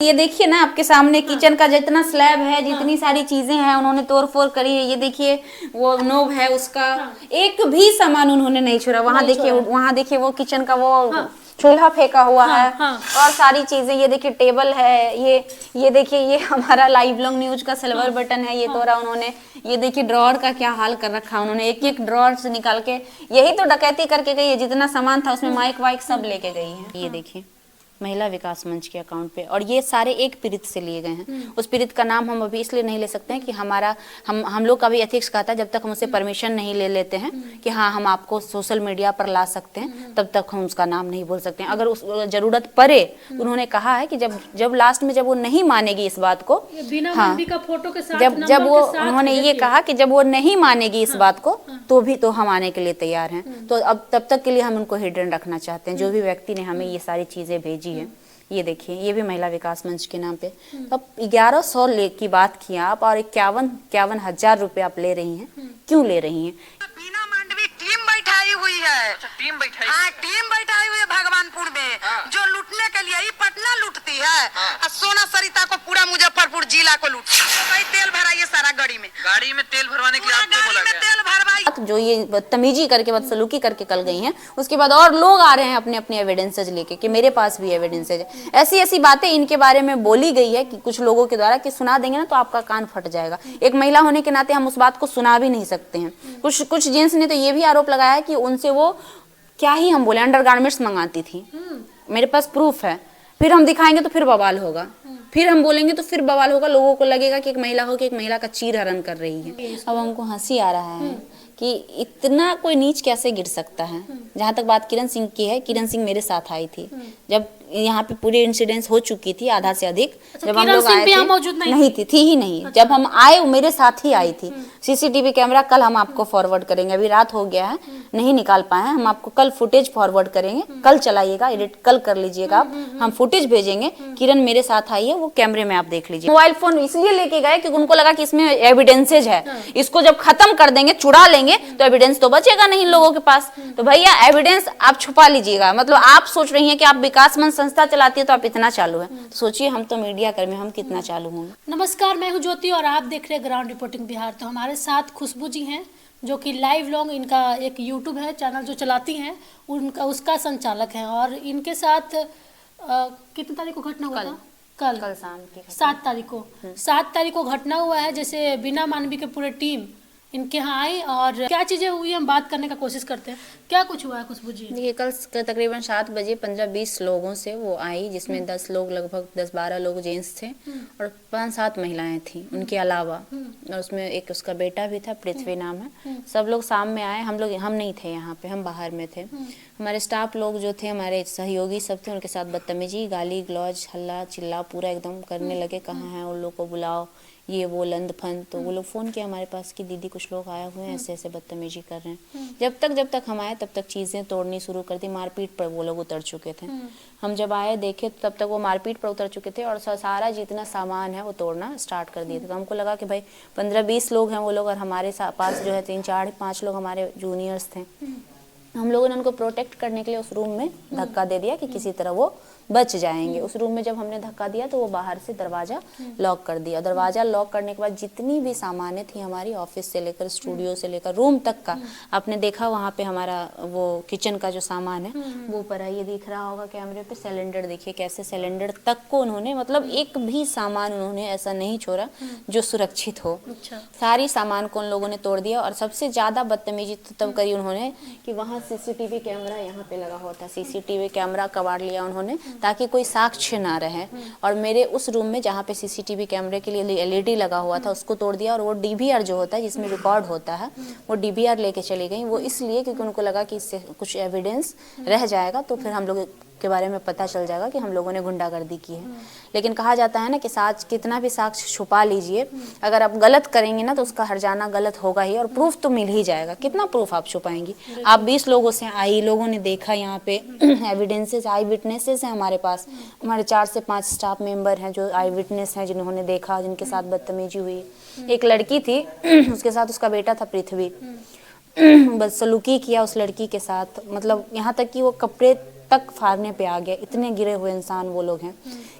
ये देखिए ना आपके सामने किचन का जितना स्लैब है, जितनी सारी चीजें हैं उन्होंने तोड़ फोड़ करी है। ये देखिए वो नोब है उसका, एक भी सामान उन्होंने नहीं छोड़ा। वहां देखिए वो किचन का वो चूल्हा फेंका हुआ है। और सारी चीजें, ये देखिए टेबल है, ये देखिए ये हमारा लाइव लॉन्ग न्यूज का सिल्वर बटन है, ये तोड़ा उन्होंने। ये देखिए ड्रॉर का क्या हाल कर रखा है उन्होंने, एक एक ड्रॉर से निकाल के। यही तो डकैती करके गई है, जितना सामान था उसमें माइक वाइक सब लेके गई है। ये देखिए महिला विकास मंच के अकाउंट पे, और ये सारे एक पीड़ित से लिए गए हैं। उस पीड़ित का नाम हम अभी इसलिए नहीं ले सकते हैं कि हम लोग का भी एथिक्स कहता है जब तक हम उससे परमिशन नहीं ले लेते हैं कि हाँ हम आपको सोशल मीडिया पर ला सकते हैं, तब तक हम उसका नाम नहीं बोल सकते हैं। अगर उस जरूरत पड़े तो उन्होंने कहा है कि जब लास्ट में जब वो नहीं मानेगी इस बात को, हाँ फोटो के साथ जब वो उन्होंने ये कहा कि जब वो नहीं मानेगी इस बात को तो भी तो हम आने के लिए तैयार हैं। तो अब तब तक के लिए हम उनको हिडन रखना चाहते हैं, जो भी व्यक्ति ने हमें ये सारी चीजें भेजी है। ये देखिए ये भी महिला विकास मंच के नाम पे। अब 1100 की बात की आप, और 51 हजार रुपए आप ले रही हैं, क्यों ले रही हैं? बीना मांडवी टीम बैठाई हुई है। अच्छा, टीम बैठाई हुई है भगवानपुर में। जो लूटने के लिए ही पटना लूटती है और सोना सरिता को पूरा मुजफ्फरपुर जिला को लूटती है। तेल भराइए सारा गाड़ी में तेल भरवाने के लिए आपको बोला गया। तेल भरवाइए। जो ये बदतमीजी करके बदसलूकी करके कल गई हैं, उसके बाद और लोग आ रहे हैं अपने अपने एविडेंसेज लेके कि मेरे पास भी एविडेंसेज है। ऐसी ऐसी बातें इनके बारे में बोली गई है कि कुछ लोगों के द्वारा कि सुना देंगे ना तो आपका कान फट जाएगा। एक महिला होने के नाते हम उस बात को सुना भी नहीं सकते हैं। कुछ जेंट्स ने तो ये भी आरोप लगाया है कि उनसे वो क्या ही हम बोले अंडरगारमेंट्स मंगाती थी। मेरे पास प्रूफ है, फिर हम दिखाएंगे तो फिर बवाल होगा, फिर हम बोलेंगे तो फिर बवाल होगा। लोगों को लगेगा कि एक महिला हो कि एक महिला का चीर हरण कर रही है। अब हमको हंसी आ रहा है कि इतना कोई नीच कैसे गिर सकता है। जहाँ तक बात किरण सिंह की है, किरण सिंह मेरे साथ आई थी जब यहाँ पे पूरी इंसिडेंस हो चुकी थी, आधा से अधिक। जब हम लोग आए थे नहीं थी ही नहीं। अच्छा। जब हम आए वो मेरे साथ ही आई थी। सीसीटीवी कैमरा कल हम आपको फॉरवर्ड करेंगे, अभी रात हो गया है नहीं निकाल पाए हैं। हम आपको कल फुटेज फॉरवर्ड करेंगे, कल चलाइएगा, एडिट कल कर लीजिएगा आप। हम फुटेज भेजेंगे, किरण मेरे साथ आई है, वो कैमरे में आप देख लीजिए। मोबाइल फोन इसलिए लेके गए क्योंकि उनको लगा कि इसमें एविडेंसेज है, इसको जब खत्म कर देंगे, चुरा लेंगे तो एविडेंस तो बचेगा नहीं लोगों के पास। तो भैया एविडेंस आप छुपा लीजिएगा। मतलब आप सोच रही हैं कि आप विकास मंच संस्था चलाती है तो आप इतना चालू है, तो सोचिए हम तो मीडिया कर्मी, हम कितना चालू होंगे। नमस्कार, मैं हूं ज्योति और आप देख रहे हैं ग्राउंड रिपोर्टिंग बिहार। तो हमारे साथ खुशबू जी हैं जो कि लाइव लॉन्ग, इनका एक यूट्यूब है चैनल जो चलाती हैं, उनका उसका संचालक हैं। और इनके साथ कितनी तारीख को घटना हुआ था? कल शाम की 7 तारीख को 7 तारीख को घटना हुआ है। जैसे बिना मानवी के पूरे टीम इनके यहाँ आई और क्या चीजें हुई हम बात करने का कोशिश करते हैं। क्या कुछ हुआ है खुशबू जी? देखिए कल तकरीबन 7 बजे 15-20 लोगों से वो आई, जिसमें 10 लोग, लगभग 10-12 लोग जेंट्स थे और 5-7 महिलाएं थी उनके अलावा। और उसमें एक उसका बेटा भी था, पृथ्वी नाम है। सब लोग शाम में आए। हम नहीं थे यहाँ पे, हम बाहर में थे। हमारे स्टाफ लोग जो थे, हमारे सहयोगी सब थे, उनके साथ बदतमीजी, गाली गलौज, हल्ला चिल्ला पूरा एकदम करने लगे। कहाँ हैं उन लोग को बुलाओ, ये वो लंद फंद। तो वो लोग फ़ोन किया हमारे पास कि दीदी कुछ लोग आए हुए हैं, ऐसे ऐसे बदतमीजी कर रहे हैं। जब तक हम आए तब तक चीज़ें तोड़नी शुरू कर दी। मारपीट पर वो लोग उतर चुके थे। हम जब आए देखे तो तब तक वो मारपीट पर उतर चुके थे और सारा जितना सामान है वो तोड़ना स्टार्ट कर दिए थे। तो हमको लगा कि भाई 15-20 लोग हैं वो लोग, और हमारे पास जो है 3-4-5 लोग हमारे जूनियर्स थे। हम लोगों ने उनको प्रोटेक्ट करने के लिए उस रूम में धक्का दे दिया कि किसी तरह वो बच जाएंगे। उस रूम में जब हमने धक्का दिया तो वो बाहर से दरवाजा लॉक कर दिया। दरवाजा लॉक करने के बाद जितनी भी सामानें थी हमारी, ऑफिस से लेकर स्टूडियो से लेकर रूम तक का, आपने देखा वहाँ पे हमारा वो किचन का जो सामान है वो ऊपर है, ये दिख रहा होगा कैमरे पे। सिलेंडर देखिए कैसे, सिलेंडर तक को उन्होंने, मतलब एक भी सामान उन्होंने ऐसा नहीं छोड़ा जो सुरक्षित हो। सारी सामान को उन लोगों ने तोड़ दिया। और सबसे ज्यादा बदतमीजी तब करी उन्होंने कि वहाँ सीसीटीवी कैमरा यहाँ पे लगा हुआ था, सीसीटीवी कैमरा कबाड़ लिया उन्होंने ताकि कोई साक्ष्य ना रहे। और मेरे उस रूम में जहाँ पे सीसीटीवी कैमरे के लिए एलईडी लगा हुआ था उसको तोड़ दिया। और वो डीवीआर जो होता है जिसमें रिकॉर्ड होता है, वो डीवीआर लेके चली गई। वो इसलिए क्योंकि उनको लगा कि इससे कुछ एविडेंस रह जाएगा तो फिर हम लोग के बारे में पता चल जाएगा कि हम लोगों ने गुंडागर्दी की है। लेकिन कहा जाता है ना कि साक्ष्य, कितना भी साक्ष्य छुपा लीजिए, अगर आप गलत करेंगे ना तो उसका हर्जाना गलत होगा ही, और प्रूफ तो मिल ही जाएगा। कितना प्रूफ आप छुपाएंगी? आप 20 लोगों से आई, लोगों ने देखा, यहाँ पे एविडेंसेस, आई विटनेसेस हैं हमारे पास। हमारे 4 से 5 स्टाफ मेंबर हैं जो आई विटनेस हैं, जिन्होंने देखा, जिनके साथ बदतमीजी हुई। एक लड़की थी उसके साथ उसका बेटा था पृथ्वी, बदसलूकी किया उस लड़की के साथ। मतलब यहाँ तक कि वो कपड़े तक फाड़ने पे आ गया। इतने गिरे हुए इंसान वो लोग हैं।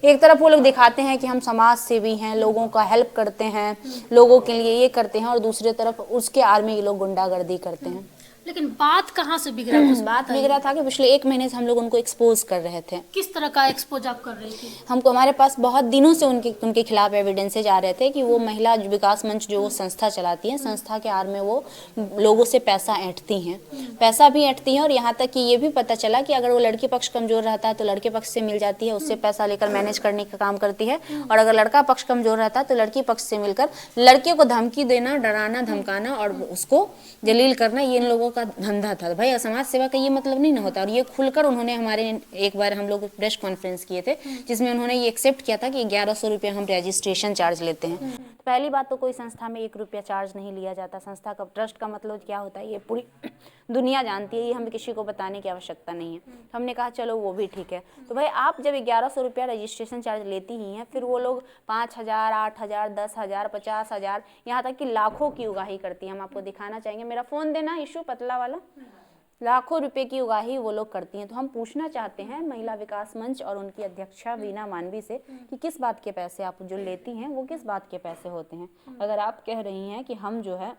एक तरफ वो लोग दिखाते हैं कि हम समाज सेवी हैं, लोगों का हेल्प करते हैं, लोगों के लिए ये करते हैं, और दूसरी तरफ उसके आर्मी के लोग गुंडागर्दी करते हैं। लेकिन बात कहाँ से बिगड़ा? बात बिगड़ा था कि पिछले 1 महीने से हम लोग उनको एक्सपोज कर रहे थे। किस तरह का एक्सपोज आप कर रही थी? हमको, हमारे पास बहुत दिनों से उनके खिलाफ एविडेंसेज आ रहे थे कि वो महिला विकास मंच जो वो संस्था चलाती है, संस्था के आड़ में वो लोगों से पैसा ऐंठती हैं, पैसा भी ऐंठती हैं। और यहाँ तक कि ये भी पता चला कि अगर वो लड़की पक्ष कमजोर रहता है तो लड़के पक्ष से मिल जाती है, उससे पैसा लेकर मैनेज करने का काम करती है। और अगर लड़का पक्ष कमजोर रहता है तो लड़की पक्ष से मिलकर लड़के को धमकी देना, डराना, धमकाना और उसको जलील करना, ये इन लोगों का धंधा था। भाई समाज सेवा का ये मतलब नहीं ना होता। और ये खुलकर उन्होंने हमारे, एक बार हम लोग प्रेस कॉन्फ्रेंस किए थे जिसमें उन्होंने ये एक्सेप्ट किया था कि 1100 रुपये हम रजिस्ट्रेशन चार्ज लेते हैं। पहली बात तो कोई संस्था में 1 रुपया चार्ज नहीं लिया जाता। संस्था का, ट्रस्ट का मतलब क्या होता है ये पूरी दुनिया जानती है, ये हमें किसी को बताने की आवश्यकता नहीं है। तो हमने कहा चलो वो भी ठीक है। तो भाई आप जब 1100 रुपया रजिस्ट्रेशन चार्ज लेती ही हैं, फिर वो लोग 5000, 8000, 10,000, 50,000, यहाँ तक कि लाखों की उगाही करती है। हम आपको दिखाना चाहेंगे, मेरा फ़ोन देना इशू पतला वाला, लाखों रुपए की उगाही वो लोग करती हैं। तो हम पूछना चाहते हैं महिला विकास मंच और उनकी अध्यक्षा वीना मानवी से कि किस बात के पैसे आप जो लेती हैं वो किस बात के पैसे होते हैं। अगर आप कह रही हैं कि हम जो है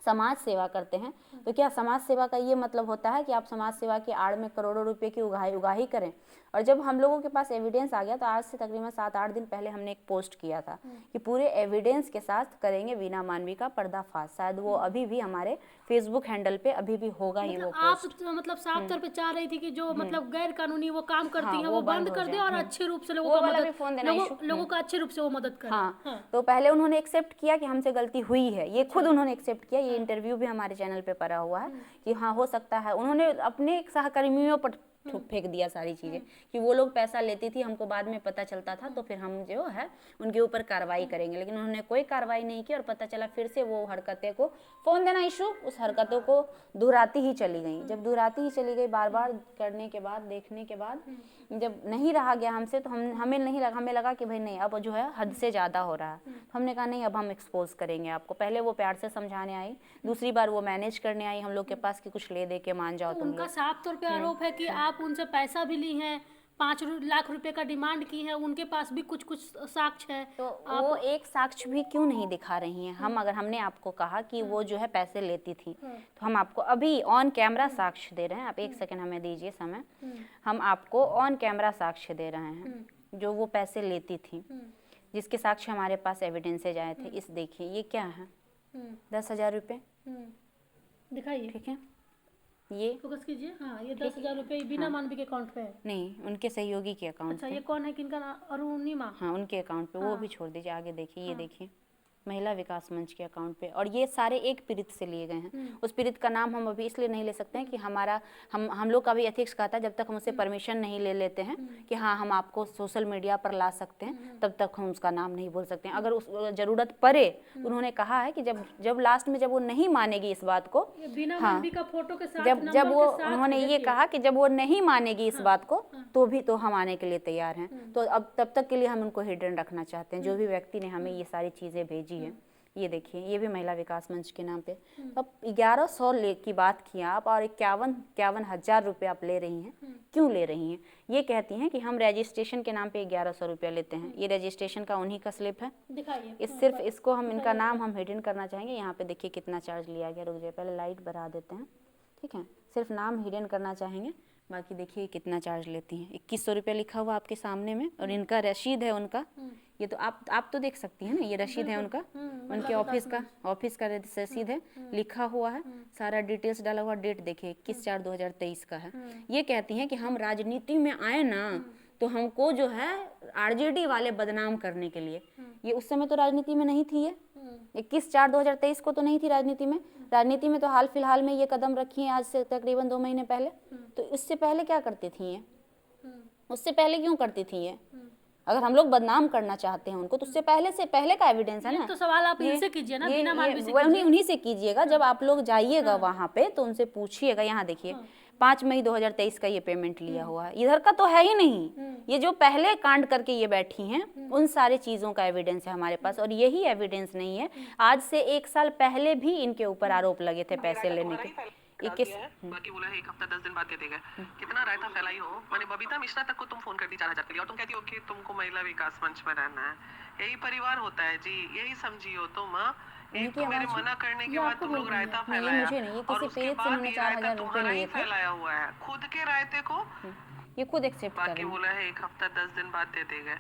समाज सेवा करते हैं, तो क्या समाज सेवा का ये मतलब होता है कि आप समाज सेवा की आड़ में करोड़ों रुपए की उगाही करें? और जब हम लोगों के पास एविडेंस आ गया, तो आज से तकरीबन 7-8 दिन पहले हमने एक पोस्ट किया था कि पूरे एविडेंस के साथ करेंगे वीना मानवी का पर्दाफाश। शायद वो अभी भी हमारे फेसबुक हैंडल पे अभी भी होगा ही वो पोस्ट। आप मतलब साफ तौर पे चाह रही थी कि जो मतलब गैर कानूनी वो काम करती हैं वो बंद कर दे और अच्छे रूप से लोगों का अच्छे रूप से वो मदद करे। हाँ, तो पहले उन्होंने एक्सेप्ट किया कि हमसे गलती हुई है, ये खुद उन्होंने एक्सेप्ट किया। ये इंटरव्यू भी हमारे चैनल पे पड़ा हुआ है कि हाँ हो सकता है। उन्होंने अपने सहकर्मियों पर फेंक दिया सारी चीज़ें कि वो लोग पैसा लेती थी, हमको बाद में पता चलता था, तो फिर हम जो है उनके ऊपर कार्रवाई करेंगे। लेकिन उन्होंने कोई कार्रवाई नहीं की और पता चला फिर से वो हरकतें को, फ़ोन देना इशू, उस हरकतों को दोहराती ही चली गई। जब दोहराती ही चली गई, बार बार करने के बाद, देखने के बाद जब नहीं रहा गया हमसे, तो हमें लगा कि भाई नहीं, अब जो है हद से ज़्यादा हो रहा है। तो हमने कहा नहीं, अब हम एक्सपोज करेंगे आपको। पहले वो प्यार से समझाने आई, दूसरी बार वो मैनेज करने आई हम लोग के पास कि कुछ ले दे के मान जाओ तुम लोग। उनका साफ तौर पे आरोप है कि आप उनसे पैसा भी ली हैं, 5 लाख रुपए का डिमांड की है, उनके पास भी कुछ साक्ष्य है। तो वो एक साक्ष्य भी क्यों नहीं दिखा रही हैं? हम अगर हमने आपको कहा कि वो जो है पैसे लेती थी, तो हम आपको अभी ऑन कैमरा साक्ष्य दे रहे हैं। आप 1 सेकंड हमें दीजिए समय, हम आपको ऑन कैमरा साक्ष्य दे रहे हैं जो वो पैसे लेती थी, जिसके साक्ष्य हमारे पास एविडेंसेज आए थे। इस देखिए, ये क्या है, 10,000 रुपये दिखाइए। ठीक है, ये फोकस कीजिए। हाँ, ये 10,000 रुपये वीना मानवी के अकाउंट पे है। नहीं, उनके सहयोगी के अकाउंट अच्छा, ये कौन है, किनका नाम? अरुणिमा। हाँ, उनके अकाउंट पे। वो भी छोड़ दीजिए, आगे देखिए। ये देखिए महिला विकास मंच के अकाउंट पे, और ये सारे एक पीड़ित से लिए गए हैं। उस पीड़ित का नाम हम अभी इसलिए नहीं ले सकते हैं कि हम लोग का भी एथिक्स कहता है जब तक हम उससे परमिशन नहीं ले लेते हैं कि हाँ हम आपको सोशल मीडिया पर ला सकते हैं, तब तक हम उसका नाम नहीं बोल सकते हैं। अगर उस ज़रूरत पड़े, उन्होंने कहा है कि जब लास्ट में जब वो नहीं मानेगी इस बात को, हाँ, का फोटो के साथ जब वो उन्होंने ये कहा कि जब वो नहीं मानेगी इस बात को, तो भी तो हम आने के लिए तैयार हैं। तो अब तब तक के लिए हम उनको हिडन रखना चाहते हैं। जो भी व्यक्ति ने हमें ये सारी चीज़ें भेजी है, ये देखिए, ये भी महिला विकास मंच के नाम पे। अब 1100 की बात की आप, और 51,000 रुपये आप ले रही हैं। क्यों ले रही हैं? ये कहती हैं कि हम रजिस्ट्रेशन के नाम पे 1100 रुपया लेते हैं। ये रजिस्ट्रेशन का उन्हीं का स्लिप है। दिखाइए। सिर्फ इसको हम, इनका नाम हम हिडन करना चाहेंगे। यहाँ पे देखिए कितना चार्ज लिया गया। रुक जाइए, पहले लाइट बढ़ा देते हैं, ठीक है। सिर्फ नाम हिडन करना चाहेंगे, बाकी देखिए कितना चार्ज लेती हैं। 2100 रुपया लिखा हुआ आपके सामने में, और इनका रसीद है उनका। ये तो आप तो देख सकती हैं ना, ये रसीद है उनका, उनके ऑफिस का रसीद है, लिखा हुआ है, सारा डिटेल्स डाला हुआ। डेट देखिए 21/4/2023 का है। ये कहती हैं कि हम राजनीति में आए ना, तो हमको जो है आरजेडी वाले बदनाम करने के लिए। ये उस समय तो राजनीति में नहीं थी, ये 21/4/2023 को तो नहीं थी राजनीति में। राजनीति में तो हाल फिलहाल में ये कदम रखी है, आज से तकरीबन 2 महीने पहले। तो इससे पहले क्या करती थी ये? उससे पहले क्यों करती थी ये? अगर हम लोग बदनाम करना चाहते हैं उनको, तो उससे पहले का एविडेंस है ना। तो सवाल आप इनसे कीजिए ना, वीना मानवी से उन्हीं से कीजिएगा। जब आप लोग जाइएगा वहाँ पे, तो उनसे पूछिएगा। यहाँ देखिए 5 मई 2023 का ये पेमेंट लिया हुआ है। इधर का तो है ही नहीं। ये जो पहले कांड करके ये बैठी हैं, उन सारी चीज़ों का एविडेंस है हमारे पास। और यही एविडेंस नहीं है, आज से 1 साल पहले भी इनके ऊपर आरोप लगे थे पैसे लेने के। 21 बाकी बोला है 1 हफ्ता 10 दिन बाद दे देगा। कितना रायता फैलाई हो, माने बबीता मिश्रा तक को तुम फोन करती 4000 के लिए और तुम कहती हो कि तुमको महिला विकास मंच में रहना है। यही परिवार होता है जी, यही समझियो तुम। एक तो मेरे मना करने के बाद तुम लोग रायता फैलाया मुझे नहीं, ये और किसी उसके पीड़ित से बाद उन्होंने ये रायता 4000 रुपए तुम्हारा ही लिए थे, फैलाया हुआ है। खुद के रायते को ये खुद एक्सेप्ट कर रहे बाकी हैं। बोला है 1 हफ्ता 10 दिन बाद दे देगा।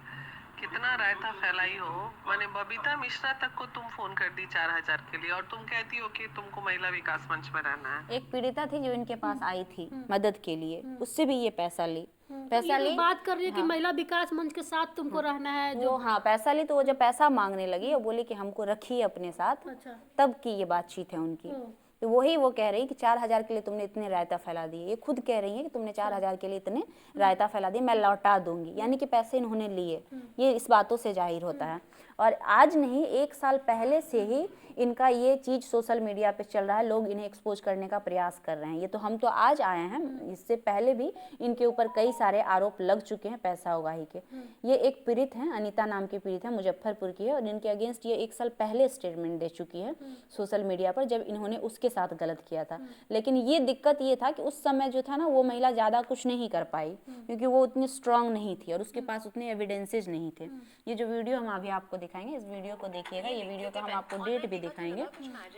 कितना रायता फैलाई हो, माने बबीता मिश्रा तक को तुम फोन कर दी 4000 के लिए और तुम कहती हो कि तुमको महिला विकास मंच में रहना है। एक पीड़िता थी जो इनके पास आई थी मदद के लिए, उससे भी ये पैसा ली, तो पैसा ये ली। जो बात कर रही है कि महिला विकास मंच के साथ तुमको रहना है, जो वो हाँ पैसा ली, तो वो जब पैसा मांगने लगी और बोली कि हमको रखिए अपने साथ, अच्छा तब की ये बातचीत है उनकी। तो वही वो कह रही कि 4000 के लिए तुमने इतने रायता फैला दिए, ये खुद कह रही है कि तुमने 4000 के लिए इतने रायता फैला दिए, मैं लौटा दूंगी, यानी कि पैसे इन्होंने लिए। ये इस बातों से जाहिर होता है। और आज नहीं, 1 साल पहले से ही इनका ये चीज़ सोशल मीडिया पे चल रहा है, लोग इन्हें एक्सपोज करने का प्रयास कर रहे हैं। ये तो हम तो आज आए हैं, इससे पहले भी इनके ऊपर कई सारे आरोप लग चुके हैं पैसा उगाही के। ये एक पीड़ित हैं, अनीता नाम की पीड़ित है, मुजफ्फरपुर की है, और इनके अगेंस्ट ये 1 साल पहले स्टेटमेंट दे चुकी है सोशल मीडिया पर, जब इन्होंने उसके साथ गलत किया था। लेकिन ये दिक्कत ये था कि उस समय जो था ना, वो महिला ज़्यादा कुछ नहीं कर पाई, क्योंकि वो उतनी स्ट्रांग नहीं थी और उसके पास उतने एविडेंसेज नहीं थे। ये जो वीडियो हम अभी आपको दिखाएंगे, इस वीडियो को देखिएगा, ये वीडियो का हम आपको डेट भी दिखाएंगे।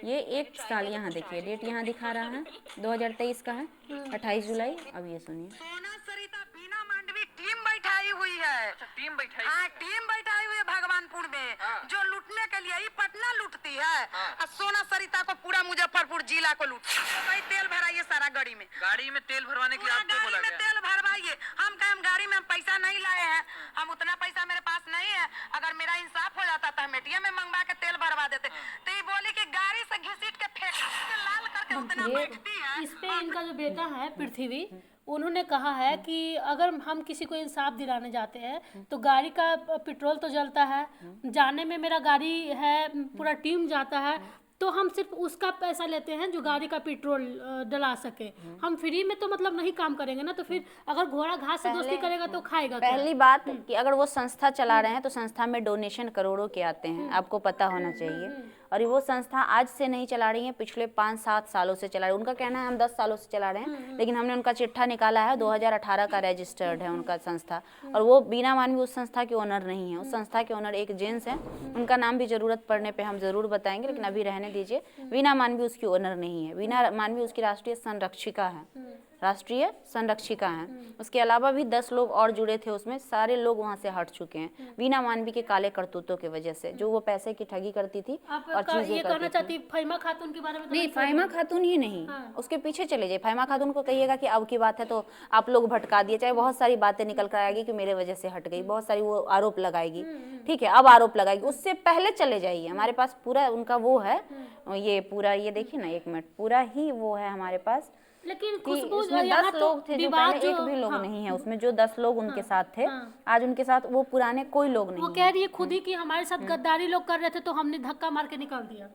ये 1 साल यहाँ देखिए, डेट यहाँ दिखा रहा है 2023 का है, 28 जुलाई। अब ये सुनिए। सोना सरिता बीना मांडवी टीम बैठाई हुई है। टीम बैठाई हाँ, टीम बैठाई हुई है भगवानपुर में, जो लूटने के लिए ही पटना लूटती है और सोना सरिता को पूरा मुजफ्फरपुर जिला को लूटती है। भाई तेल भराइए सारा गाड़ी में तेल भरवाने पूरा गाड़ी में तेल भरवाइए। हम कहे हम गाड़ी में हम पैसा नहीं लाए हैं, हम उतना पैसा मेरे पास नहीं है, अगर मेरा इंसाफ हो जाता तो हम एटीएम में मंगवा के तेल भरवा देते। तो ये बोली कि गाड़ी से घसीट के फेंक के लाल करके उतना बैठती है। इस पे इनका जो बेटा है पृथ्वी, उन्होंने कहा है कि अगर हम किसी को इंसाफ दिलाने जाते हैं तो गाड़ी का पेट्रोल तो जलता है, जाने में मेरा गाड़ी है, पूरा टीम जाता है, तो हम सिर्फ उसका पैसा लेते हैं जो गाड़ी का पेट्रोल डला सके। हम फ्री में तो मतलब नहीं काम करेंगे ना, तो फिर अगर घोड़ा घास से दोस्ती करेगा तो खाएगा क्या? पहली बात कि अगर वो संस्था चला रहे हैं तो संस्था में डोनेशन करोड़ों के आते हैं, आपको पता होना चाहिए। और वो संस्था आज से नहीं चला रही है, पिछले 5-7 सालों से चला रही है। उनका कहना है हम 10 सालों से चला रहे हैं, लेकिन हमने उनका चिट्ठा निकाला है, 2018 का रजिस्टर्ड है उनका संस्था। और वो बीना मानवी उस संस्था के ओनर नहीं है, उस संस्था के ओनर एक जेंट्स हैं, उनका नाम भी जरूरत पड़ने पे हम जरूर बताएंगे, लेकिन अभी रहने दीजिए। बीना मानवी उसकी ओनर नहीं है, बीना मानवी उसकी राष्ट्रीय संरक्षिका है, राष्ट्रीय संरक्षिका हैं। उसके अलावा भी 10 लोग और जुड़े थे उसमें, सारे लोग वहाँ से हट चुके हैं बीना मानवी के काले करतूतों की वजह से, जो वो पैसे की ठगी करती थी और चीजें ये कहना करती थी। चाहती फाहिमा खातून के बारे में तो नहीं, फाहिमा खातून ही नहीं, उसके पीछे चले जाइए। फाहिमा खातून को कहिएगा कि अब की बात है तो आप लोग भटका दिए, चाहे बहुत सारी बातें निकल कर आएगी कि मेरे वजह से हट गई, बहुत सारी वो आरोप लगाएगी, ठीक है, अब आरोप लगाएगी। उससे पहले चले जाइए, हमारे पास पूरा उनका वो है, ये पूरा ये देखिए ना, 1 मिनट, पूरा ही वो है हमारे पास। लेकिन कि खुशबू उसमें यहाँ 10 तो लोग थे, जो विवाद पहले एक भी लोग नहीं है उसमें, जो 10 लोग उनके साथ थे, आज उनके साथ वो पुराने कोई लोग नहीं वो कह रही है खुद ही कि हमारे साथ गद्दारी लोग कर रहे थे तो हमने धक्का मार के निकाल दिया।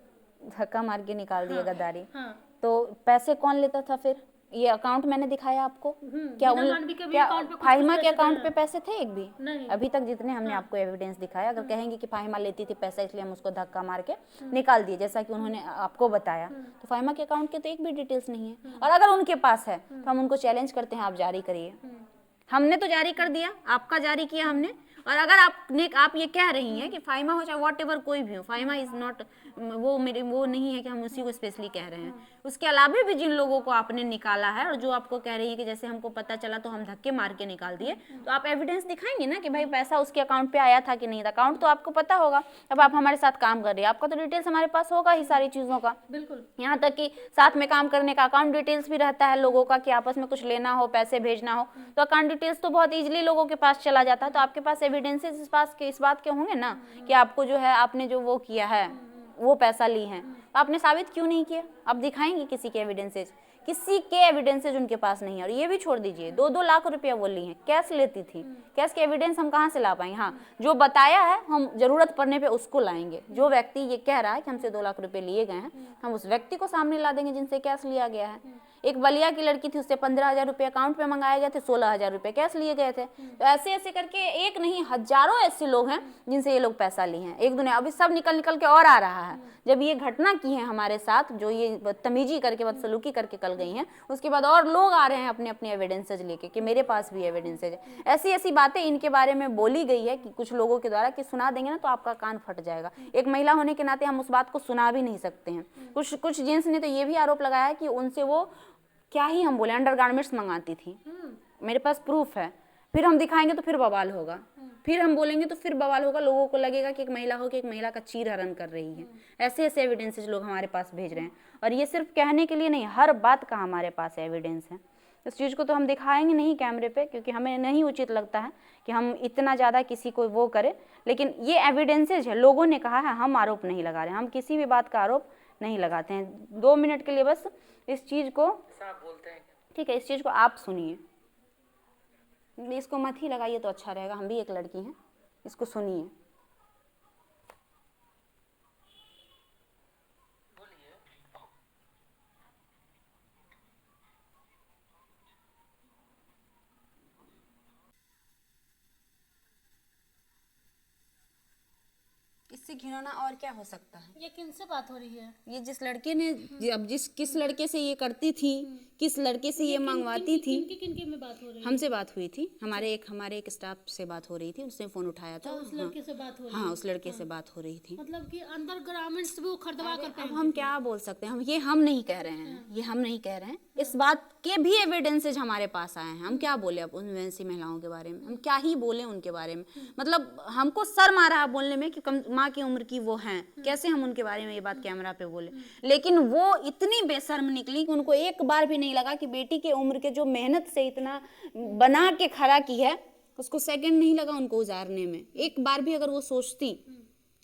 धक्का मार के निकाल दिया गद्दारी। हाँ। तो पैसे कौन लेता था फिर? ये अकाउंट मैंने दिखाया आपको, क्या बिना मानवी के भी क्या अकाउंट पे कुछ फाहिमा के पैसे अकाउंट थे? पे पैसे थे एक भी? नहीं। अभी तक जितने हमने आपको एविडेंस दिखाया, अगर कहेंगे कि फाहिमा लेती थी पैसा इसलिए हम उसको धक्का मार के निकाल दिए, जैसा कि उन्होंने आपको बताया, तो फाहिमा के अकाउंट के तो एक भी डिटेल्स नहीं है। और अगर उनके पास है तो हम उनको चैलेंज करते हैं, आप जारी करिए। हमने तो जारी कर दिया, आपका जारी किया हमने। और अगर आप ये कह रही हैं कि फाहिमा हो चाहे वॉट एवर कोई भी हो, फाहिमा इज नॉट, वो मेरे वो नहीं है कि हम उसी को स्पेशली कह रहे हैं। उसके अलावा भी जिन लोगों को आपने निकाला है और जो आपको कह रही है कि जैसे हमको पता चला तो हम धक्के मार के निकाल दिए, तो आप एविडेंस दिखाएंगे ना कि भाई पैसा उसके अकाउंट पे आया था कि नहीं था। अकाउंट तो आपको पता होगा, अब आप हमारे साथ काम कर रही है, आपका तो डिटेल्स हमारे पास होगा ही सारी चीज़ों का। बिल्कुल। यहाँ तक कि साथ में काम करने का अकाउंट डिटेल्स भी रहता है लोगों का, कि आपस में कुछ लेना हो, पैसे भेजना हो, तो अकाउंट डिटेल्स तो बहुत ईजिली लोगों के पास चला जाता है। तो आपके पास एविडेंसेस इस बात के होंगे ना कि आपको जो है, आपने जो वो किया है, वो पैसा ली है, तो आपने साबित क्यों नहीं किया? आप दिखाएंगे किसी के एविडेंसेज? किसी के एविडेंसेज उनके पास नहीं है। और ये भी छोड़ दीजिए, 2-2 लाख रुपया वो ली हैं, कैश लेती थी, कैश के एविडेंस हम कहाँ से ला पाएंगे? हाँ, जो बताया है हम जरूरत पड़ने पे उसको लाएंगे। जो व्यक्ति ये कह रहा है कि हमसे 2 लाख रुपए लिए गए हैं, हम उस व्यक्ति को सामने ला देंगे जिनसे कैश लिया गया है। एक बलिया की लड़की थी, उससे 15,000 रुपये अकाउंट पे मंगाए गए थे, 16,000 रुपये कैश लिए गए थे। तो ऐसे ऐसे करके एक नहीं हजारों ऐसे लोग हैं जिनसे ये लोग पैसा लिए हैं। एक दुनिया अभी सब निकल निकल के और आ रहा है। जब ये घटना की है हमारे साथ, जो ये बदतमीजी करके बदसलूकी करके कल गई हैं, उसके बाद और लोग आ रहे हैं अपने अपने एविडेंसेज लेके कि मेरे पास भी एविडेंसेज है। ऐसी ऐसी बातें इनके बारे में बोली गई है कि कुछ लोगों के द्वारा कि सुना देंगे ना तो आपका कान फट जाएगा। एक महिला होने के नाते हम उस बात को सुना भी नहीं सकते हैं। कुछ जेंट्स ने तो ये भी आरोप लगाया है कि उनसे वो क्या ही हम बोले अंडरगारमेंट्स मंगाती थी। मेरे पास प्रूफ है, फिर हम दिखाएंगे तो फिर बवाल होगा, फिर हम बोलेंगे तो फिर बवाल होगा। लोगों को लगेगा कि एक महिला हो कि एक महिला का चीरहरण कर रही है। ऐसे ऐसे एविडेंसेज लोग हमारे पास भेज रहे हैं, और ये सिर्फ कहने के लिए नहीं, हर बात का हमारे पास एविडेंस है। इस चीज़ को तो हम दिखाएंगे नहीं कैमरे पे, क्योंकि हमें नहीं उचित लगता है कि हम इतना ज़्यादा किसी को वो करें। लेकिन ये एविडेंसेज है, लोगों ने कहा है, हम आरोप नहीं लगा रहे हैं। हम किसी भी बात का आरोप नहीं लगाते हैं। 2 मिनट के लिए बस इस चीज़ को बोलते हैं, ठीक है, इस चीज़ को आप सुनिए, इसको मत ही लगाइए तो अच्छा रहेगा। हम भी एक लड़की हैं, इसको सुनिए। इससे घिनौना और क्या हो सकता है? ये किनसे बात हो रही है? ये जिस लड़के ने अब किस लड़के से ये करती थी, किस लड़के से ये मंगवाती थी, किनकी में बात हो रही है? हमसे बात हुई थी। हमारे एक स्टाफ से बात हो रही थी, उसने फोन उठाया था। उस लड़के से बात हो रही है? हाँ, उस लड़के से बात हो रही थी। मतलब कि अंदर गारमेंट्स भी वो खरीदवा कर अब हम क्या बोल सकते हैं? हम नहीं कह रहे हैं, ये हम नहीं कह रहे हैं। इस बात के भी एविडेंसेज हमारे पास आए हैं। हम क्या बोले अब उन वैसी महिलाओं के बारे में? हम क्या ही बोले उनके बारे में? मतलब हमको शर्म आ रहा है बोलने में कि माँ की उम्र की वो हैं, कैसे हम उनके बारे में ये बात कैमरा पे बोले। लेकिन वो इतनी बेशर्म निकली कि उनको एक बार भी नहीं लगा कि बेटी के उम्र के जो मेहनत से इतना बना के खड़ा की है, उसको सेकंड नहीं लगा उनको उजारने में। एक बार भी अगर वो सोचती,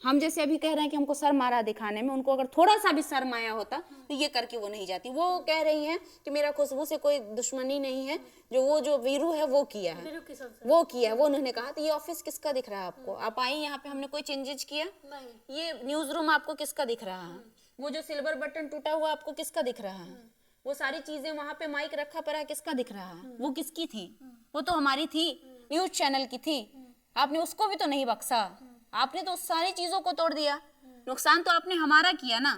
हम जैसे अभी कह रहे हैं कि हमको शर्म आ रहा दिखाने में, उनको अगर थोड़ा सा भी शर्म आया होता तो ये करके वो नहीं जाती। वो कह रही हैं कि मेरा खुशबू से कोई दुश्मनी नहीं है, जो वीरू है वो किया है, वो किया है, वो उन्होंने कहा। तो ये ऑफिस किसका दिख रहा है आपको? आप आई यहाँ पे, हमने कोई चेंजेज किया? ये न्यूज रूम आपको किसका दिख रहा है? वो जो सिल्वर बटन टूटा हुआ आपको किसका दिख रहा है? वो सारी चीजें वहां पे माइक रखा पड़ा किसका दिख रहा है? वो किसकी थी? वो तो हमारी थी, न्यूज चैनल की थी। आपने उसको भी तो नहीं बख्शा, आपने तो सारी चीजों को तोड़ दिया। नुकसान तो आपने हमारा किया ना,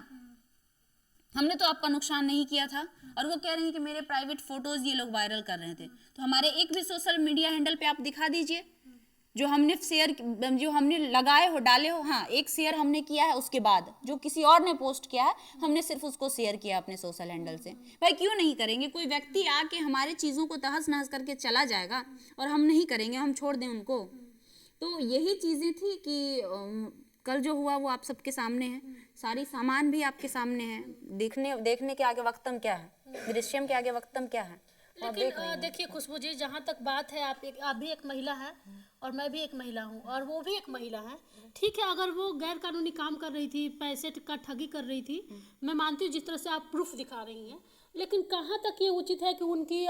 हमने तो आपका नुकसान नहीं किया था। और वो कह रही है कि मेरे प्राइवेट फोटोज ये लोग वायरल कर रहे थे। तो हमारे एक भी सोशल मीडिया हैंडल पे आप दिखा दीजिए जो हमने शेयर, जो हमने लगाए हो, डाले हो। हाँ, एक शेयर हमने किया है, उसके बाद जो किसी और ने पोस्ट किया है हमने सिर्फ उसको शेयर किया अपने सोशल हैंडल से। भाई क्यों नहीं करेंगे? कोई व्यक्ति आके हमारे चीज़ों को तहस नहस करके चला जाएगा और हम नहीं करेंगे, हम छोड़ दें उनको? तो यही चीज़ें थी कि कल जो हुआ वो आप सबके सामने है, सारी सामान भी आपके सामने है। देखने के आगे वक्तम क्या है, दृश्यम के आगे वक्तम क्या है? लेकिन देखिए खुशबू जी, जहाँ तक बात है, आप भी एक महिला है और मैं भी एक महिला हूँ और वो भी एक महिला है। ठीक है, अगर वो गैर कानूनी काम कर रही थी, पैसे का ठगी कर रही थी, मैं मानती हूँ जिस तरह से आप प्रूफ दिखा रही हैं, लेकिन कहाँ तक ये उचित है कि उनकी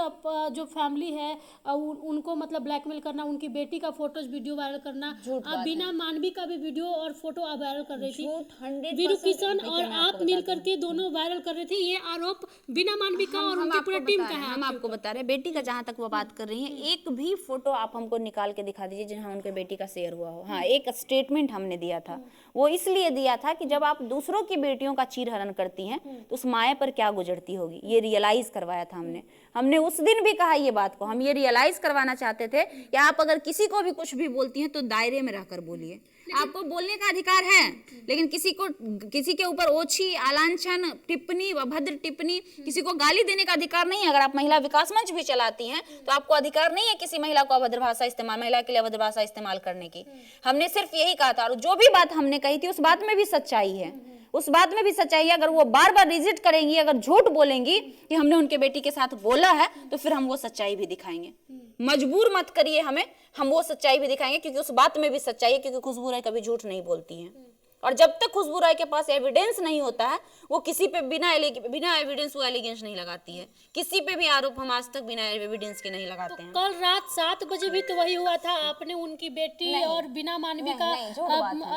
जो फैमिली है उनको मतलब ब्लैकमेल करना, उनकी बेटी का फोटोज वीडियो वायरल करना, बिना मानवी का भी वीडियो और फोटो आप वायरल कर रही थी। वीरू किशन और आप मिल करके दोनों वायरल कर रहे थे। ये आरोप बिना मानवी का और उनकी पूरी टीम का है। हम आपको बता रहे हैं, बेटी का जहाँ तक वो बात कर रही हैं, एक भी फोटो आप हमको निकाल के दिखा दीजिए जहाँ उनके बेटी का शेयर हुआ हो। हाँ, एक स्टेटमेंट हमने दिया था, वो इसलिए दिया था कि जब आप दूसरों की बेटियों का चीरहरण करती हैं तो उस माए पर क्या गुजरती होगी, ये रियलाइज करवाया था हमने उस दिन भी कहा ये बात को। हम ये रियलाइज करवाना चाहते थे कि आप अगर किसी को भी कुछ भी बोलती हैं तो दायरे में रहकर बोलिए। आपको बोलने का अधिकार है, लेकिन किसी के ऊपर ओछी, आलांछन टिप्पणी, अभद्र टिप्पणी, किसी को गाली देने का अधिकार नहीं है। अगर आप महिला विकास मंच भी चलाती हैं तो आपको अधिकार नहीं है किसी महिला को अभद्र भाषा इस्तेमाल, महिला के लिए अभद्र भाषा इस्तेमाल करने की। हमने सिर्फ यही कहा था, और जो भी बात हमने कही थी उस बात में भी सच्चाई है, उस बात में भी सच्चाई है। अगर वो बार बार रिजेक्ट करेंगी, अगर झूठ बोलेंगी कि हमने उनके बेटी के साथ बोला है, तो फिर हम वो सच्चाई भी दिखाएंगे। मजबूर मत करिए हमें, हम वो सच्चाई भी दिखाएंगे, क्योंकि उस बात में भी सच्चाई है, क्योंकि खुशबू राय कभी झूठ नहीं बोलती हैं। और जब तक खुशबू राय के पास एविडेंस नहीं होता है वो किसी पे बिना एविडेंस वो एलिगेंस नहीं लगाती है। किसी पे भी आरोप हम आज तक बिना एविडेंस के नहीं लगाते हैं। कल रात 7 बजे भी तो वही हुआ था, आपने उनकी बेटी और बिना मानवी का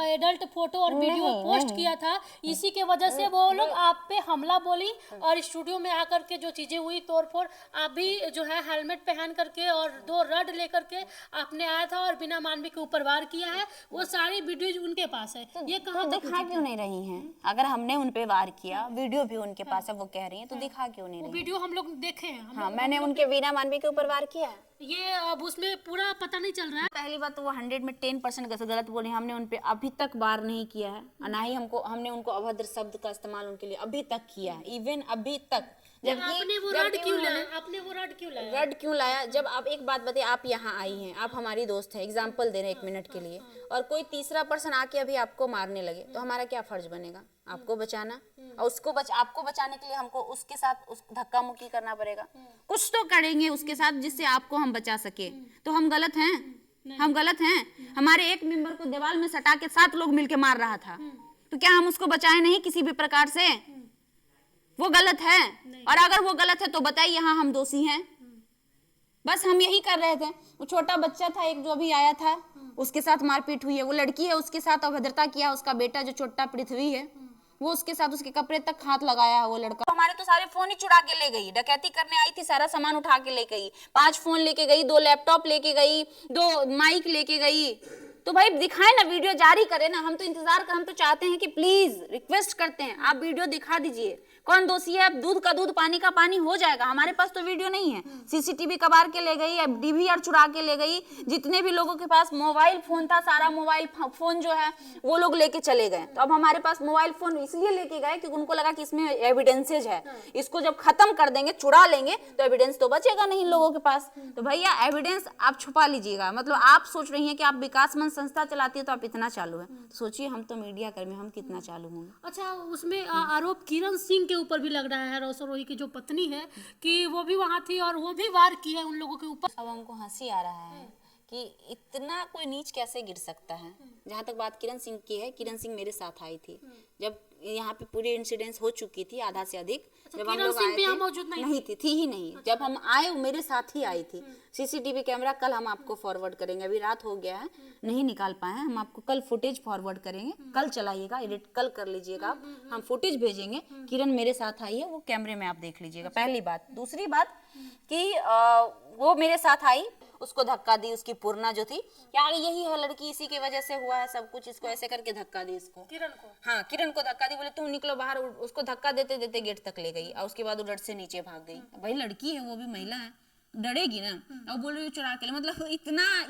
एडल्ट फोटो और वीडियो पोस्ट किया था। इसी के वजह से वो लोग आप पे हमला बोली और स्टूडियो में आकर के जो चीजें हुई तोड़फोड़, आप भी जो है हेलमेट पहन करके और 2 रड लेकर के आपने आया था और बिना मानवी के ऊपर वार किया है। वो सारी वीडियो उनके पास है, ये कहाँ दिखा क्यों नहीं रही हैं? अगर हमने उन पे वार किया, वीडियो भी उनके पास है, वो कह रही हैं, तो दिखा क्यों नहीं रही? वीडियो हम लोग देखे हैं। हाँ, मैंने उनके बिना मानवी के ऊपर वार किया है। ये अब उसमें पूरा पता नहीं चल रहा है। पहली बात तो वो 100 में 10% गलत बोले। हमने उन पे अभी तक वार नहीं किया है, ना ही हमने उनको अभद्र शब्द का इस्तेमाल उनके लिए अभी तक किया है, इवन अभी तक। आपने वो रड क्यों लाया? आपने वो रड क्यों लाया? रड क्यों लाया? जब आप एक बात बताइए, आप यहाँ आई हैं, आप हमारी दोस्त हैं, एग्जाम्पल दे रहे हैं 1 मिनट के लिए, और कोई तीसरा पर्सन आके अभी आपको मारने लगे, तो हमारा क्या फर्ज बनेगा? आपको बचाना, और आपको बचाने के लिए हमको उसके साथ धक्का मुक्की करना पड़ेगा। कुछ तो करेंगे उसके साथ जिससे आपको हम बचा सके। तो हम गलत हैं? हम गलत हैं? हमारे एक मेंबर को दीवार में सटा के 7 लोग मिलके मार रहा था, तो क्या हम उसको बचाए नहीं किसी भी प्रकार से? वो गलत है, और अगर वो गलत है तो बताइए यहाँ हम दोषी हैं। बस हम यही कर रहे थे। वो छोटा बच्चा था एक जो अभी आया था, उसके साथ मारपीट हुई है, वो लड़की है उसके साथ अभद्रता किया, उसका बेटा जो छोटा पृथ्वी है वो उसके साथ उसके कपड़े तक हाथ लगाया है वो लड़का। हमारे तो सारे फोन ही चुरा के ले गई, डकैती करने आई थी, सारा सामान उठा के ले गई, 5 फोन लेके गई, 2 लैपटॉप लेके गई, 2 माइक लेके गई। तो भाई दिखाए ना, वीडियो जारी करे ना। हम तो चाहते हैं कि प्लीज रिक्वेस्ट करते हैं आप वीडियो दिखा दीजिए। कौन दोषी है? अब दूध का दूध पानी का पानी हो जाएगा। हमारे पास तो वीडियो नहीं है। सीसीटीवी कबार के ले गई, डीवीआर चुरा के ले गई, जितने भी लोगों के पास मोबाइल फोन था सारा मोबाइल फोन जो है वो लोग लेके चले गए। तो अब हमारे पास मोबाइल फोन इसलिए लेके गए क्योंकि उनको लगा कि इसमें एविडेंसेज है, इसको जब खत्म कर देंगे, चुरा लेंगे, तो एविडेंस तो बचेगा नहीं इन लोगों के पास। तो भैया एविडेंस आप छुपा लीजिएगा। मतलब आप सोच रही हैं कि आप विकास मंच संस्था चलाती है तो आप इतना चालू है, तो सोचिए हम तो मीडिया कर्मी, हम कितना चालू होंगे। अच्छा, उसमें आरोप किरण सिंह के ऊपर भी लग रहा है, रोसरोही की जो पत्नी है, कि वो भी वहां थी और वो भी वार की है उन लोगों के ऊपर। अब हमको हंसी आ रहा है कि इतना कोई नीच कैसे गिर सकता है। जहाँ तक बात किरण सिंह की है, किरण सिंह मेरे साथ आई थी जब यहाँ पे पूरी इंसिडेंस हो चुकी थी, आधा से अधिक। जब हम लोग आए थे मौजूद नहीं थी ही नहीं। जब हम आए वो मेरे साथ ही आई थी। सीसीटीवी कैमरा कल हम आपको फॉरवर्ड करेंगे, अभी रात हो गया है नहीं निकाल पाए हैं, हम आपको कल फुटेज फॉरवर्ड करेंगे, कल चलाइएगा, एडिट कल कर लीजिएगा आप, हम फुटेज भेजेंगे। किरण मेरे साथ आई है, वो कैमरे में आप देख लीजिएगा, पहली बात। दूसरी बात कि वो मेरे साथ आई, उसको धक्का दी, उसकी पूर्णा जो थी, क्या यही है लड़की, इसी की वजह से हुआ है सब कुछ, इसको ऐसे करके धक्का दी इसको, किरण को। हाँ, किरण को धक्का दी, बोले तुम निकलो बाहर। उसको धक्का देते देते गेट तक ले गई और उसके बाद वो डर से नीचे भाग गई। भाई लड़की है, वो भी महिला है, डरेगी ना। और बोल रही चुरा के, मतलब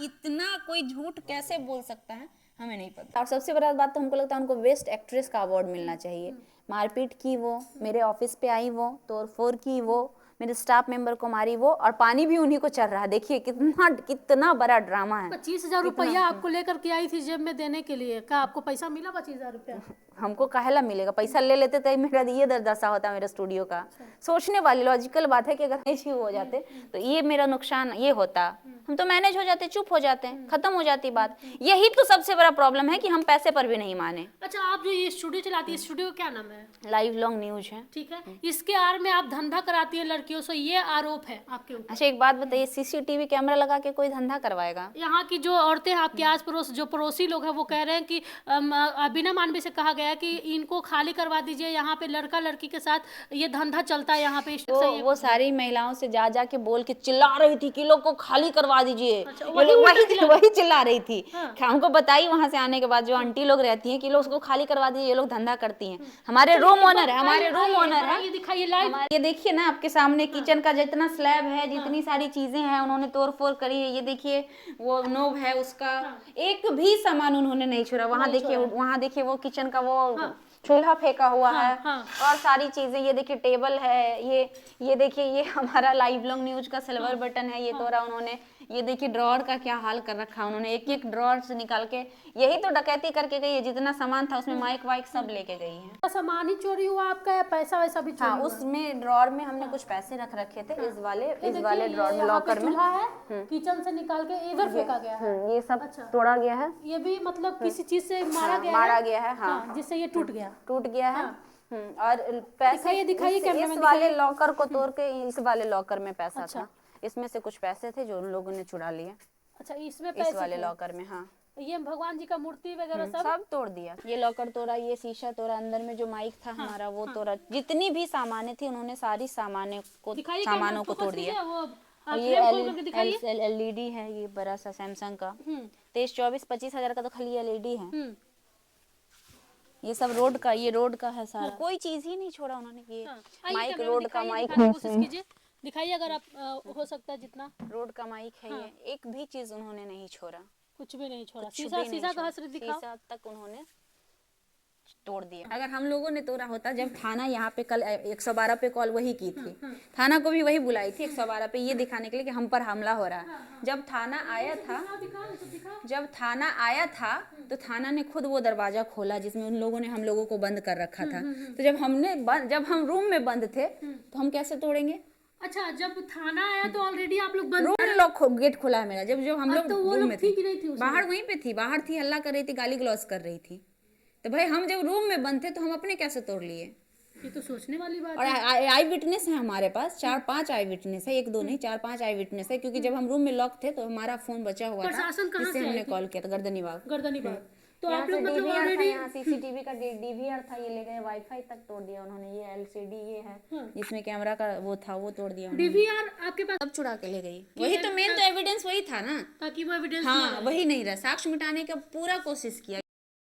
इतना कोई झूठ कैसे बोल सकता है, हमें नहीं पता। और सबसे बड़ा बात तो हमको लगता है उनको बेस्ट एक्ट्रेस का अवार्ड मिलना चाहिए। मारपीट की वो, मेरे ऑफिस पे आई वो, तोड़फोड़ की वो, मेरे स्टाफ मेंबर को मारी वो, और पानी भी उन्हीं को चल रहा है। देखिए कितना बड़ा ड्रामा है। 25,000 रुपया आपको लेकर के आई थी जेब में देने के लिए, क्या आपको पैसा मिला 25,000 रुपया? हमको काहेला मिलेगा? पैसा ले लेते तो मेरा ये दशा होता मेरे स्टूडियो का। सोचने वाली लॉजिकल बात है कि अगर मैनेज हो जाते तो ये मेरा नुकसान ये होता, हम तो मैनेज हो जाते, चुप हो जाते हैं, खत्म हो जाती बात। यही तो सबसे बड़ा प्रॉब्लम है कि हम पैसे पर भी नहीं माने। अच्छा, आप जो ये स्टूडियो चलाती है, स्टूडियो क्या नाम है? लाइव लॉन्ग न्यूज है। ठीक है, इसके आड़ में आप धंधा कराती है लड़कियों से, ये आरोप है आपके ऊपर। अच्छा, एक बात बताइए, सीसीटीवी कैमरा लगा के कोई धंधा करवाएगा? यहाँ की जो औरतें आपके आस पड़ोस जो पड़ोसी लोग हैं वो कह रहे हैं कि बिना मानवी से कहा गया कि इनको खाली करवा दीजिए, यहाँ पे लड़का लड़की के साथ ये धंधा चलता है यहाँ पे। वो सारी महिलाओं से जा के बोल के चिल्ला रही थी कि लोग को खाली करवा दीजिए। अच्छा, वही चिल्ला रही थी। हाँ। हमको बताई वहां से आने के बाद जो आंटी लोग रहती हैं कि लोग उसको खाली करवा दीजिए, ये लोग धंधा करती हैं। हमारे रूम ओनर है, हमारे रूम ओनर है, ये दिखाइए लाइव। ये देखिए ना आपके सामने किचन का जितना स्लैब है, जितनी सारी चीजें हैं उन्होंने तोड़-फोड़ करी है। ये देखिए वो नोब है उसका, एक भी सामान उन्होंने नहीं छोड़ा। वहाँ देखिए वो किचन का वो चूल्हा फेंका हुआ है। और सारी चीजें, ये देखिए टेबल है, ये देखिए ये हमारा लाइव लॉन्ग न्यूज का सिल्वर बटन है, ये तोड़ा उन्होंने। ये देखिए ड्रॉअर का क्या हाल कर रखा उन्होंने, एक एक ड्रॉअर से निकाल के, यही तो डकैती करके गई है, जितना सामान था उसमें माइक वाइक सब लेके गई है। सामान ही चोरी हुआ आपका या पैसा वैसा भी चोरी हाँ, हुआ? उसमें ड्रॉअर में हमने कुछ पैसे रख रखे थे, इस वाले ड्रॉअर में, लॉकर में। चूल्हा है, किचन से निकाल के इधर फेंका गया है। ये सब अच्छा। तोड़ा गया है, ये भी मतलब किसी चीज से मारा गया मारा है? गया है। हाँ, जिससे ये टूट गया। टूट गया है। और पैसे दिखाइए कैमरा में, इस वाले लॉकर को तोड़ के इस वाले लॉकर में पैसा अच्छा। था, इसमें से कुछ पैसे थे जो उन लोगों ने चुरा लिए अच्छा, इसमें इस पैसे वाले थे। लॉकर में। हाँ, ये भगवान जी का मूर्ति वगैरह सब सब तोड़ दिया। ये लॉकर तोड़ा, ये शीशा तोड़ा, अंदर में जो माइक था हमारा वो तोड़ा, जितनी भी सामानें थी उन्होंने सारी सामानों को तोड़ दिया। वो ये फ्रेम खोल करके दिखाइए। एलईडी है, ये बड़ा सा सैमसंग का, 23-24-25 हजार का तो खाली एलईडी है। ये सब रोड का, ये रोड का है सारा, कोई चीज ही नहीं छोड़ा उन्होंने। ये माइक, रोड का माइक, कोशिश कीजिए, दिखाइए अगर आप हो सकता है जितना। रोड का माइक है ये, एक भी चीज उन्होंने नहीं छोड़ा, कुछ भी नहीं छोड़ा। कुछ भी शीशा नहीं शीशा छोड़ा। कहाँ से दिखाओ? शीशा तक उन्होंने तोड़ दिया। अगर हम लोगों ने तोड़ा होता, जब थाना यहाँ पे कल 112 पे कॉल वही की थी, थाना को भी वही बुलाई थी 112 पे, ये दिखाने के लिए कि हम पर हमला हो रहा है। जब थाना आया था तो थाना ने खुद वो दरवाजा खोला जिसमें उन लोगों ने हम लोगों को बंद कर रखा था। तो जब हम रूम में बंद थे तो हम कैसे तोड़ेंगे? अच्छा, जब थाना आया तो ऑलरेडी आप लोग बंद, रूम लॉक, गेट खुला है मेरा। जब हम लोग तो वो रूम में लोग थी कि नहीं थी? बाहर वहीं पे थी, बाहर थी, हल्ला कर रही थी, गाली गलौज कर रही थी। तो भाई हम जब रूम में बंद थे तो हम अपने कैसे तोड़ लिए? ये तो सोचने वाली बात और है। आई विटनेस है हमारे पास, 4-5 आई विटनेस है, 1-2 नहीं, 4-5 आई विटनेस है, क्योंकि जब हम रूम में लॉक थे तो हमारा फोन बचा हुआ था, प्रशासन कहाँ जिससे से हमने आई थी? कॉल किया था, गर्दनीबाग। गर्दनीबाग। तो यहाँ आप से लोग मतलब DVR था, ऑलरेडी यहाँ सीसीटीवी का डीवीआर था, ये ले गए, वाईफाई तक तोड़ दिया उन्होंने। ये एलसीडी ये है जिसमें कैमरा का वो था, वो तोड़ दिया उन्होंने। डीवीआर आपके पास, सब चुरा के ले गई। वही तो मेन तो एविडेंस वही था ना, ताकि वो एविडेंस हाँ, वही नहीं रहा। साक्ष्य मिटाने का पूरा कोशिश किया।